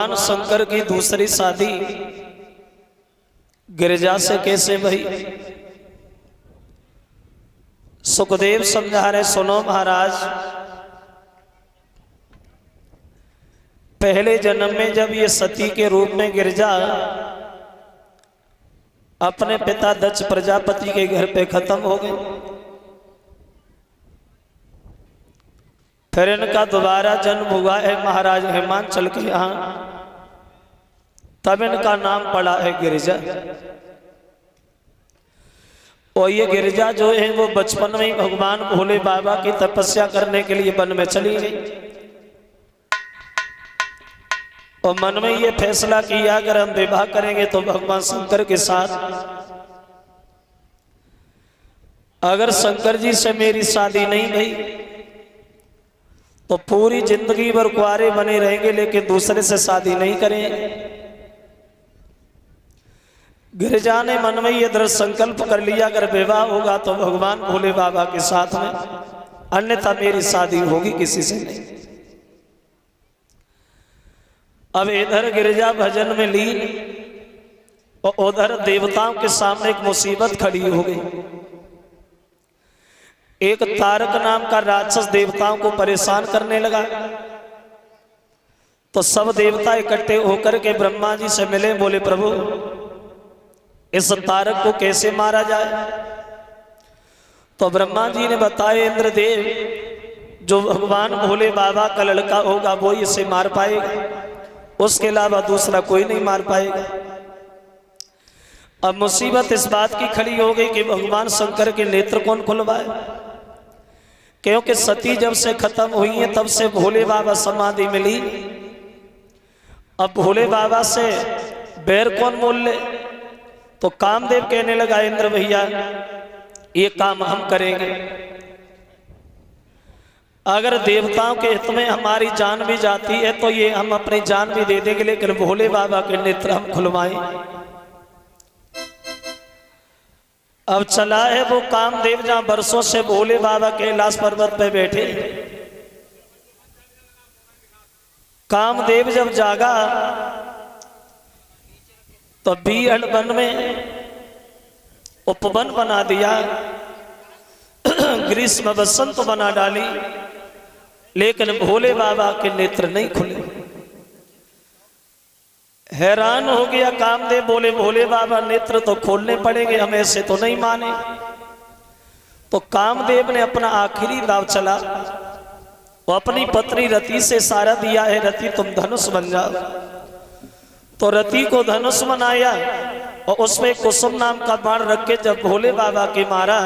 भगवान शंकर की दूसरी शादी गिरिजा से कैसे भई? सुखदेव समझा रहे, सुनो महाराज, पहले जन्म में जब ये सती के रूप में गिरिजा अपने पिता दक्ष प्रजापति के घर पे खत्म हो गए, फिर इनका दोबारा जन्म हुआ है महाराज हिमांचल के यहाँ, तब इनका नाम पड़ा है गिरिजा। और ये गिरिजा जो है वो बचपन में ही भगवान भोले बाबा की तपस्या करने के लिए वन में चली गई और मन में ये फैसला किया अगर हम विवाह करेंगे तो भगवान शंकर के साथ, अगर शंकर जी से मेरी शादी नहीं भई तो पूरी जिंदगी भर कुंवारे बने रहेंगे लेकिन दूसरे से शादी नहीं करेंगे। गिरिजा ने मन में ये दृढ़ संकल्प कर लिया अगर विवाह होगा तो भगवान भोले बाबा के साथ में, अन्यथा मेरी शादी होगी किसी से नहीं। अब इधर गिरिजा भजन में लीन और उधर देवताओं के सामने एक मुसीबत खड़ी हो गई। एक तारक नाम का राक्षस देवताओं को परेशान करने लगा, तो सब देवता इकट्ठे होकर के ब्रह्मा जी से मिले, बोले प्रभु इस तारक को कैसे मारा जाए? तो ब्रह्मा जी ने बताया, इंद्रदेव जो भगवान भोले बाबा का लड़का होगा वो इसे मार पाएगा, उसके अलावा दूसरा कोई नहीं मार पाएगा। अब मुसीबत इस बात की खड़ी हो गई कि भगवान शंकर के नेत्र कौन खुलवाए, क्योंकि सती जब से खत्म हुई है तब से भोले बाबा समाधि मिली। अब भोले बाबा से बैर कौन मोल ले? तो कामदेव कहने लगा, इंद्र भैया ये काम हम करेंगे, अगर देवताओं के हित में हमारी जान भी जाती है तो ये हम अपनी जान भी दे देंगे, लेकिन भोले बाबा के नेत्र हम खुलवाएं। अब चला है वो कामदेव जहां बरसों से भोले बाबा कैलाश पर्वत पे बैठे। कामदेव जब जागा तो बीहड़ वन में उपवन बना दिया, ग्रीष्म बसंत बना डाली, लेकिन भोले बाबा के नेत्र नहीं खुले। हैरान हो गया कामदेव, बोले भोले बाबा नेत्र तो खोलने पड़ेंगे, हम ऐसे तो नहीं माने। तो कामदेव ने अपना आखिरी दाव चला, वो अपनी पत्नी रति से इशारा दिया है, रति तुम धनुष बन जाओ। तो रति को धनुष बनाया और उसमें कुसुम नाम का बाण रख के जब भोले बाबा के मारा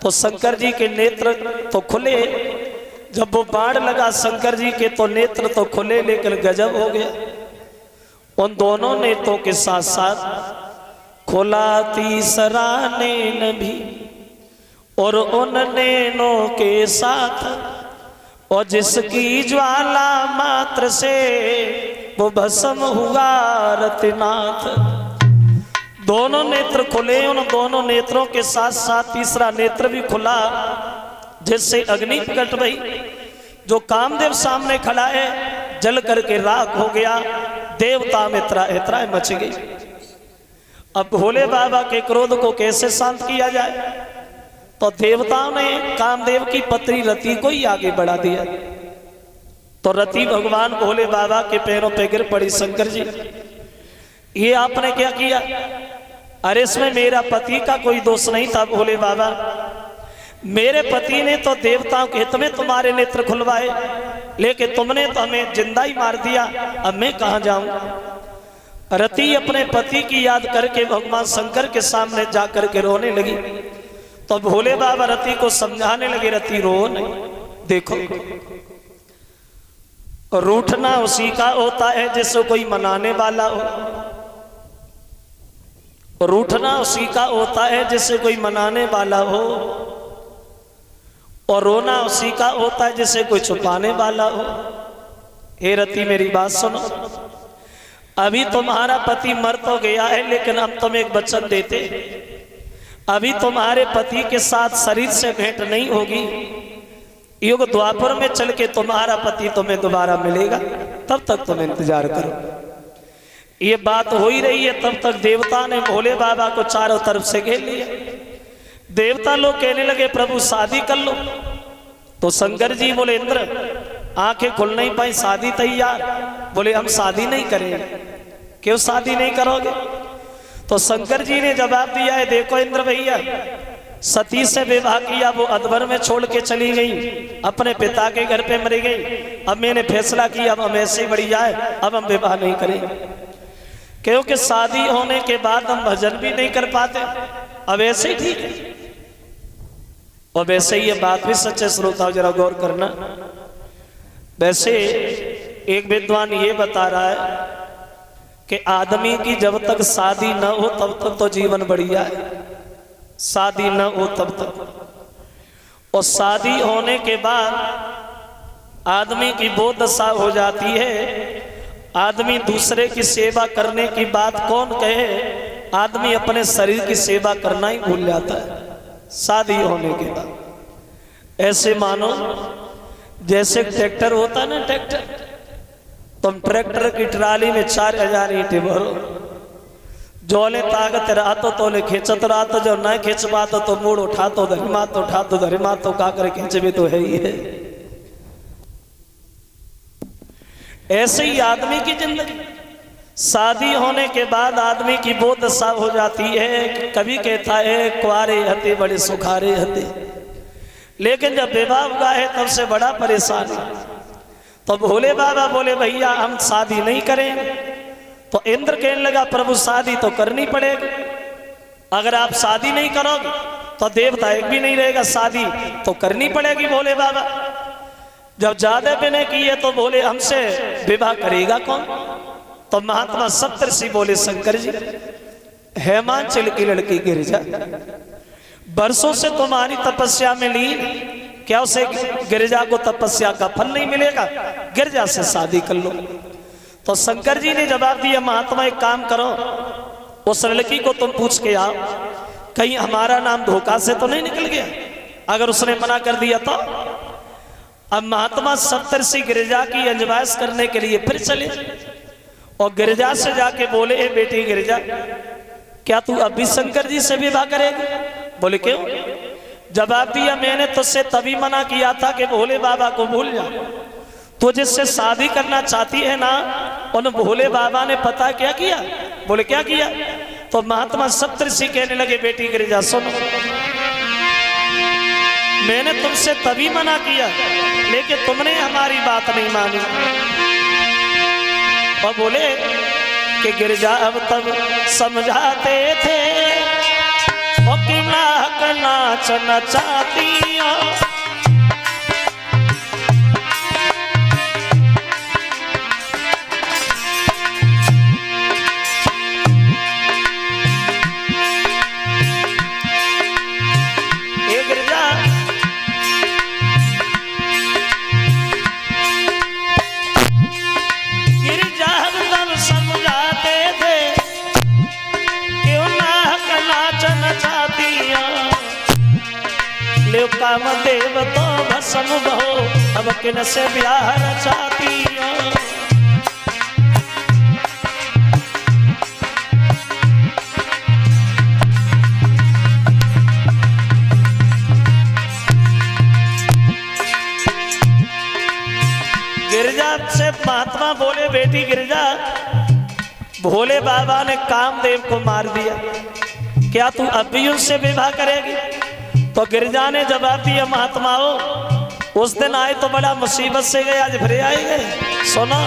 तो शंकर जी के नेत्र तो खुले। जब वो बाण लगा शंकर जी के तो नेत्र तो खुले, लेकिन गजब हो गया, उन दोनों नेत्रों के साथ साथ खुला तीसरा नैन भी और उन नैनों के साथ, और जिसकी ज्वाला मात्र से वो भस्म हुआ रतिनाथ। दोनों नेत्र खुले, उन दोनों नेत्रों के साथ साथ तीसरा नेत्र भी खुला, जिससे अग्नि प्रकट भई। जो कामदेव सामने खड़ा है जल करके राख हो गया, देवता में त्राहि मच गई। अब भोले बाबा के क्रोध को कैसे शांत किया जाए? तो देवताओं ने कामदेव की पत्नी रति को ही आगे बढ़ा दिया। तो रति भगवान भोले बाबा के पैरों पे गिर पड़ी, शंकर जी ये आपने क्या किया? अरे इसमें मेरा पति का कोई दोष नहीं था भोले बाबा, मेरे पति ने तो देवताओं के हित में तुम्हारे नेत्र खुलवाए, लेकिन तुमने तो हमें जिंदा ही मार दिया, अब मैं कहां जाऊं? रति अपने पति की याद करके भगवान शंकर के सामने जाकर के रोने लगी। तो भोले बाबा रति को समझाने लगे, रति रो नहीं, देखो रूठना उसी का होता है जिसको कोई मनाने वाला हो, रूठना उसी का होता है जिससे कोई मनाने वाला हो, और रोना उसी का होता है जिसे कोई छुपाने वाला हो। हे रति मेरी बात सुनो, अभी तुम्हारा पति मर तो गया है, लेकिन हम तुम्हें एक वचन देते, अभी तुम्हारे पति के साथ शरीर से भेंट नहीं होगी, युग द्वापर में चल के तुम्हारा पति तुम्हें दोबारा मिलेगा, तब तक तुम इंतजार करो। ये बात हो ही रही है, तब तक देवता ने भोले बाबा को चारों तरफ से घेर लिया। देवता लोग कहने लगे प्रभु शादी कर लो। तो शंकर जी बोले इंद्र आंखें खुल नहीं पाई, शादी तैयार। बोले हम शादी नहीं करेंगे। क्यों शादी नहीं करोगे? तो शंकर जी ने जवाब दिया है देखो इंद्र भैया, सती से विवाह किया, वो अधवर में छोड़ के चली गई, अपने पिता के घर पे मरी गई। अब मैंने फैसला किया अब हम ऐसे ही बढ़िया है, अब हम विवाह नहीं करेंगे, क्योंकि शादी होने के बाद हम भजन भी नहीं कर पाते। अब ऐसे ही ठीक है। और वैसे ही ये बात भी सच्चे श्रोताओं जरा गौर करना। वैसे एक विद्वान ये बता रहा है कि आदमी की जब तक शादी न हो तब तक तो जीवन बढ़िया है, शादी न हो तब तक। और शादी होने के बाद आदमी की वो दशा हो जाती है, आदमी दूसरे की सेवा करने की बात कौन कहे, आदमी अपने शरीर की सेवा करना ही भूल जाता है शादी होने के बाद। ऐसे मानो जैसे ट्रैक्टर होता है ना, ट्रैक्टर, तुम ट्रैक्टर की ट्राली में 4000 ईंटें भरो, जोले ताकत रातो तोले खींचत रातो, जो न खींच पातो तो मूड उठा तो धरिमा तो उठा तो धरिमा तो का कर खींच भी तो है ही है। ऐसे ही आदमी की जिंदगी, शादी होने के बाद आदमी की वो दशा हो जाती है कि कभी कहता है कुआरे हते बड़े सुखारे हते, लेकिन जब विवाह हुआ है तब से बड़ा परेशान है। तो भोले बाबा बोले भैया हम शादी नहीं करेंगे। तो इंद्र कहने लगा प्रभु शादी तो करनी पड़ेगी, अगर आप शादी नहीं करोगे तो देवता एक भी नहीं रहेगा, शादी तो करनी पड़ेगी भोले बाबा। जब ज्यादा विनय किए तो बोले हमसे विवाह करेगा कौन? तो महात्मा सप्तऋषि बोले शंकर जी, हेमांचल की लड़की गिरिजा वर्षों से तुम्हारी तपस्या में लीन, क्या उसे गिरिजा को तपस्या का फल नहीं मिलेगा? गिरिजा से शादी कर लो। तो शंकर जी ने जवाब दिया महात्मा एक काम करो, उस लड़की को तुम पूछ के आओ कहीं हमारा नाम धोखा से तो नहीं निकल गया। अगर उसने मना कर दिया तो अब महात्मा सप्तऋषि गिरिजा की अजमाइश करने के लिए फिर चले और गिरिजा से जाके बोले ए बेटी गिरिजा, क्या तू अभी शंकर जी से विवाह करेगी? बोले क्यों? जवाब दिया मैंने तुझसे तभी मना किया था कि भोले बाबा को भूल जा, तू जिससे शादी करना चाहती है ना, उन भोले बाबा ने पता क्या किया? बोले क्या किया? तो महात्मा सप्तऋषि कहने लगे बेटी गिरिजा सुनो, मैंने तुमसे तभी मना किया लेकिन तुमने हमारी बात नहीं मानी। और बोले कि गिरिजा अब तब समझाते थे और कि नाचना चाहती हो, काम देव तो भस्म बहो, अब किन से ब्याह रचाती हो। गिरिजा से महात्मा बोले बेटी गिरिजा, भोले बाबा ने कामदेव को मार दिया, क्या तू अब भी उनसे विवाह करेगी? तो गिरिजा ने जवाब दिया महात्माओं उस दिन आए तो बड़ा मुसीबत से गए, आज फिर आए गए। सुनो